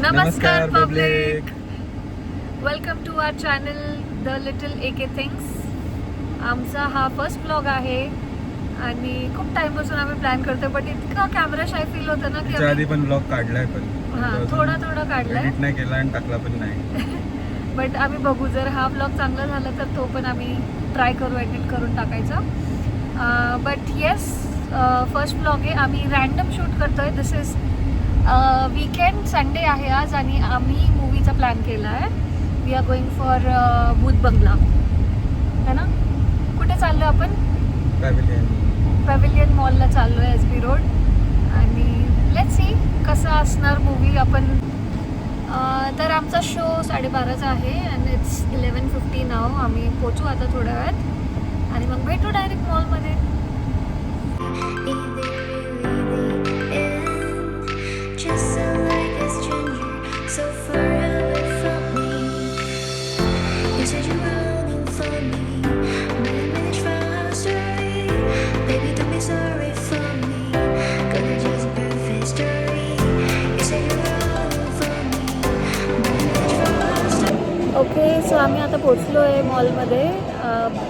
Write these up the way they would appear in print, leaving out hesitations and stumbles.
नमस्कार public, welcome to our channel the little AK things. आमचा हा फर्स्ट ब्लॉग आहे आणि खूप टाइमपासून आम्ही प्लॅन करतोय, बट इतका कॅमेरा शाय फील होतं ना की आधी पण ब्लॉग काढलाय, पण थोडा काढलाय, एडिट नाही केला आणि टाकला पण नाही. बट आम्ही बघू, जर हा ब्लॉग चांगला झाला तर तो पण आम्ही ट्राय करू एडिट करून टाकायचा. बट येस, फर्स्ट ब्लॉग आहे. आम्ही रॅन्डम शूट करतोय. दिस इज वीकेंड, संडे आहे आज आणि आम्ही मूवीचा प्लॅन केला आहे. वी आर गोइंग फॉर भूत बंगला, है ना? कुठे चाललो आपण? पॅव्हिलियन मॉलला चाललो आहे, SB रोड. आणि लेट्स सी कसं असणार मूवी. आपण तर आमचा शो 12:30चा आहे अँड इट्स 11:50 नाव. आम्ही पोचू आता थोड्या वेळात आणि मग भेटू डायरेक्ट मॉलमध्ये. ओके, सो आम्ही आता पोचलो आहे मॉलमध्ये.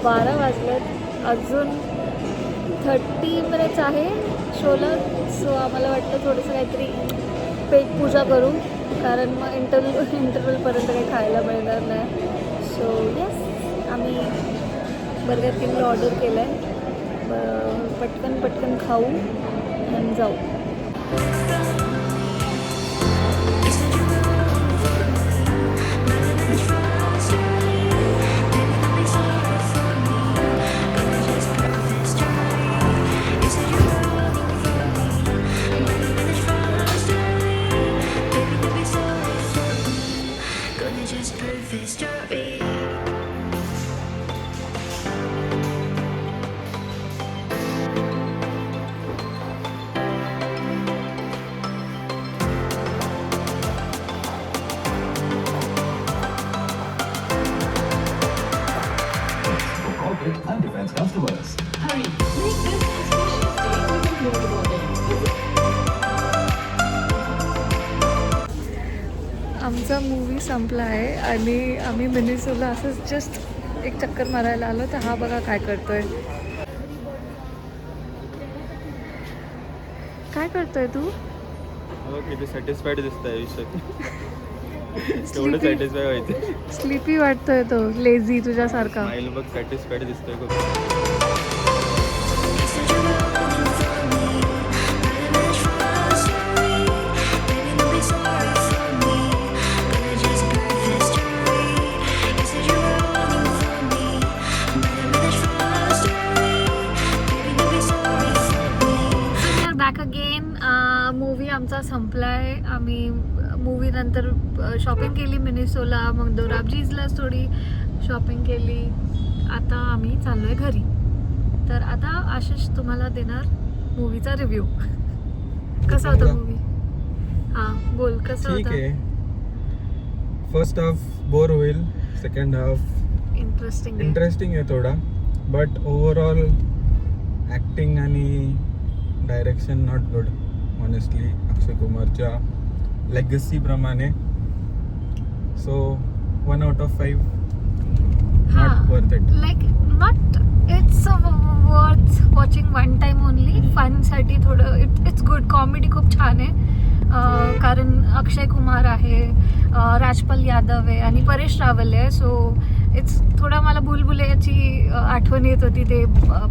12 वाजलेत, अजून 30 मिनिट्स आहे शोला. सो आम्हाला वाटतं थोडंसं काहीतरी पेट पूजा करू, कारण मग इंटरव्हलपर्यंत काही खायला मिळणार नाही. सो येस, आम्ही बर्गर किंगला ऑर्डर केलं आहे. पटकन खाऊ आणि जाऊ. And defense customers. Hurry, make this auspicious day with a global order. आमचा मूवी संपला आहे आणि आम्ही मिनिसोला असंच जस्ट एक चक्कर मारायला आलो. तर हा बघा काय करतोय. काय करतोय तू? किती सॅटिस्फाईड दिसतंय आयुष्यात. तेवढं सॅटिस्फाय व्हायचं. स्लीपी वाटतोय तो, लेझी तुझ्यासारखा. स्माइल बघ, सॅटिस्फाईड दिसतोय खूप. Back again. मूवी आमचा संपला आहे. आम्ही मूवी नंतर शॉपिंग केली मिनिसोला, मग दोराबजीजला थोडी शॉपिंग केली. आता आम्ही चाललो आहे घरी. तर आता आशिष तुम्हाला देणार मूवीचा रिव्ह्यू. कसा होता मूवी? हां, बोल कसा ठीक होता? आहे. फर्स्ट हाफ बोर होईल, सेकंड हाफ इंटरेस्टिंग आहे थोडा. बट ओव्हरऑल ॲक्टिंग आणि direction not good honestly, Akshay कुमारच्या लेगसी प्रमाणे. So 1 out of 5 not worth it. Like not, it's worth watching one time only. फनसाठी थोडं इट्स गुड. कॉमेडी खूप छान आहे. कारण अक्षय कुमार आहे, राजपाल यादव आहे आणि परेश रावल आहे. सो इट्स थोडा मला भूलभुलैयाची आठवण येत होती ते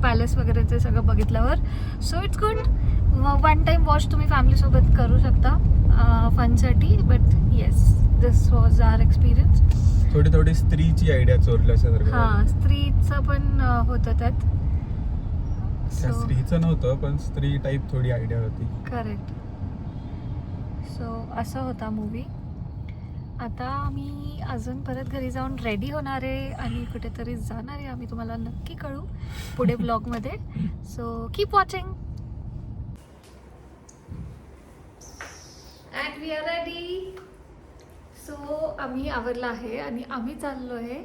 पॅलेस वगैरे ते सगळं बघितल्यावर. So it's good. One time watch तुम्ही फॅमिलीसोबत करू शकता फनसाठी. But yes, this was our experience. थोडी स्त्रीची आयडिया चोरल्यासारखं. हां, स्त्रीचं पण होतं त्यात. त्या स्त्रीचं नव्हतं, पण स्त्री टाईप थोडी आयडिया होती. करेक्ट. सो असा होता मूवी. आता आम्ही अजून परत घरी जाऊन रेडी होणार आहे आणि कुठेतरी जाणार आहे. आम्ही तुम्हाला नक्की कळू पुढे ब्लॉगमध्ये. So keep watching. And we are ready. So आम्ही आवरलं आहे आणि आम्ही चाललो आहे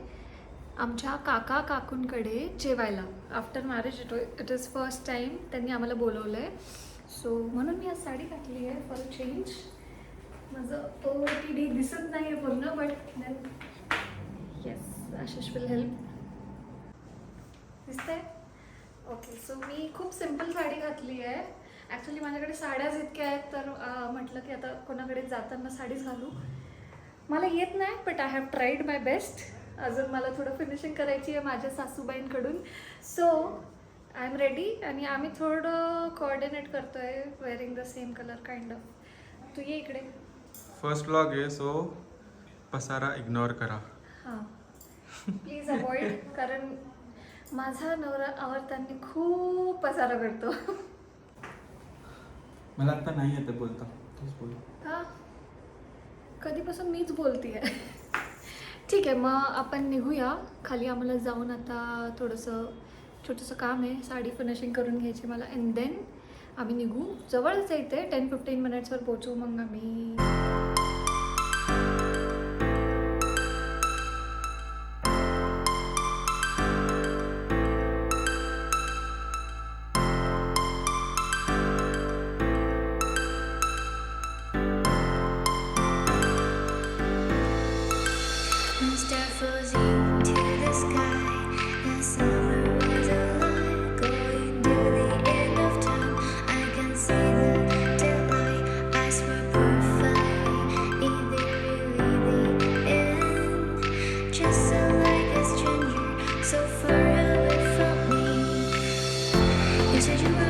आमच्या काका काकूंकडे जेवायला. After marriage it is first time त्यांनी आम्हाला बोलवलं आहे. सो म्हणून मी आज साडी घातली आहे फॉर अ चेंज. माझं OOTD दिसत नाही आहे पूर्ण, but then yes, Ashish will help. दिसतंय? ओके, सो मी खूप सिम्पल साडी घातली आहे. ॲक्च्युली माझ्याकडे साड्याच इतक्या आहेत, तर म्हटलं की आता कोणाकडे जाताना साडीच घालू. मला येत नाही, but I have tried my best. अजून मला थोडं फिनिशिंग करायची आहे माझ्या सासूबाईंकडून. सो आय एम रेडी आणि आम्ही थोडं कोऑर्डिनेट करतो आहे, wearing the same colour kind of. तू ये इकडे. फर्स्ट व्लॉग आहे, सो पसारा इग्नोर करा. हां, प्लीज अवॉइड, कारण माझा नवरा आवडताना खूप पसारा करतो. मला आता नाही येतं बोलता, तूच बोल. का? कधीपासून मीच बोलते आहे. ठीक आहे, मग आपण निघूया खाली. आम्हाला जाऊन आता थोडंसं छोटंसं काम आहे, साडी फिनिशिंग करून घ्यायची मला, अँड देन आम्ही निघू. जवळच आहे इथे, 10-15 मिनिट्सवर पोहोचू मग आम्ही. Star floating to the sky. The summer was alive, going to the end of time. I can see the daylight. I swear perfect. Is it really the end? Just so like a stranger, so far away from me. You said you were